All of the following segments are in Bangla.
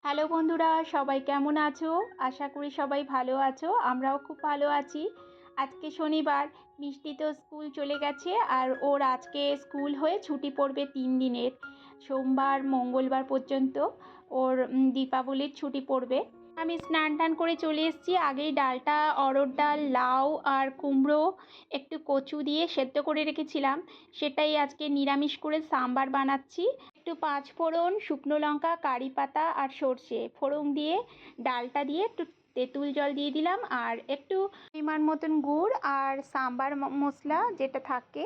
হ্যালো বন্ধুরা, সবাই কেমন আছো? আশা করি সবাই ভালো আছো। আমরাও খুব ভালো আছি। আজকে শনিবার, মিষ্টি তো স্কুল চলে গেছে আর ওর আজকে স্কুল হয়ে ছুটি পড়বে 3 দিনের। সোমবার মঙ্গলবার পর্যন্ত ওর দীপাবলির ছুটি পড়বে। আমি স্নান টান করে চলে এসেছি। আগেই ডালটা অড়হর ডাল, লাউ আর কুমড়ো একটু কচু দিয়ে সেদ্ধ করে রেখেছিলাম। সেটাই আজকে নিরামিষ করে সাম্বার বানাচ্ছি। একটু পাঁচ ফোড়ন, শুকনো লঙ্কা, কারি পাতা আর সর্ষে ফোড়ন দিয়ে ডালটা দিয়ে একটু তেঁতুল জল দিয়ে দিলাম আর একটু পরিমাণ মতন গুড় আর সাম্বার মশলা যেটা থাকে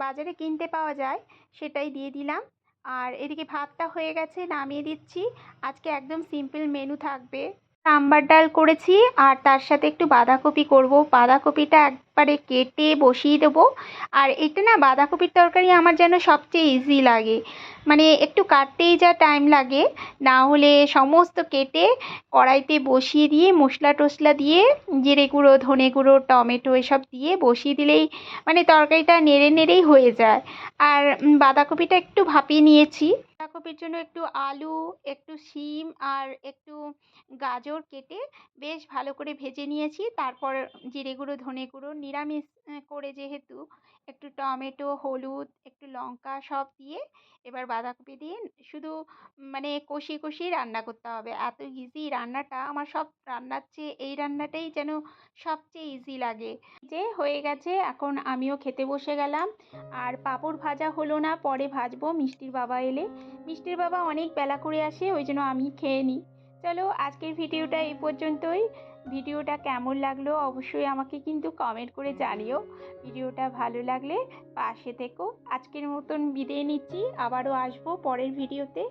বাজারে কিনতে পাওয়া যায় সেটাই দিয়ে দিলাম। আর এদিকে ভাতটা হয়ে গেছে, নামিয়ে দিচ্ছি। আজকে একদম সিম্পল মেনু থাকবে। সাম্বার ডাল করেছি আর তার সাথে একটু বাঁধাকপি করব। বাঁধাকপিটা একবারে কেটে বসিয়ে দেবো। আর এটা না, বাঁধাকপির তরকারি আমার যেন সবচেয়ে ইজি লাগে। মানে একটু কাটতেই যা টাইম লাগে, না হলে সমস্ত কেটে কড়াইতে বসিয়ে দিয়ে মশলা টশলা দিয়ে জিরে গুঁড়ো, ধনে গুঁড়ো, টমেটো এসব দিয়ে বসিয়ে দিলেই মানে তরকারিটা নেড়ে নেড়েই হয়ে যায়। আর বাঁধাকপিটা একটু ভাপিয়ে নিয়েছি। বাঁধাকপির জন্য একটু আলু, একটু শিম আর একটু গাজর কেটে বেশ ভালো করে ভেজে নিয়েছি। তারপর জিরে গুঁড়ো, ধনে গুঁড়ো, নিরামিষ করে যেহেতু একটু টমেটো, হলুদ, একটু লঙ্কা সব দিয়ে এবার বাঁধাকপি দিয়ে শুধু মানে কষিয়ে কষিয়ে রান্না করতে হবে। এত ইজি রান্নাটা, আমার সব রান্নার চেয়ে এই রান্নাটাই যেন সবচেয়ে ইজি লাগে। যে হয়ে গেছে, এখন আমিও খেতে বসে গেলাম। আর পাঁপড় ভাজা হলো না, পরে ভাজবো মিষ্টির বাবা এলে। মিষ্টির বাবা অনেক বেলা করে আসে, ওই জন্য আমি খেয়ে নিই। চলো, আজকের ভিডিওটা এই পর্যন্তই। ভিডিওটা কেমন লাগলো অবশ্যই আমাকে কিন্তু কমেন্ট করে জানিও। ভিডিওটা ভালো লাগলে পাশে থেকো। আজকের মতন বিদায় নিচ্ছি, আবারও আসবো পরের ভিডিওতে।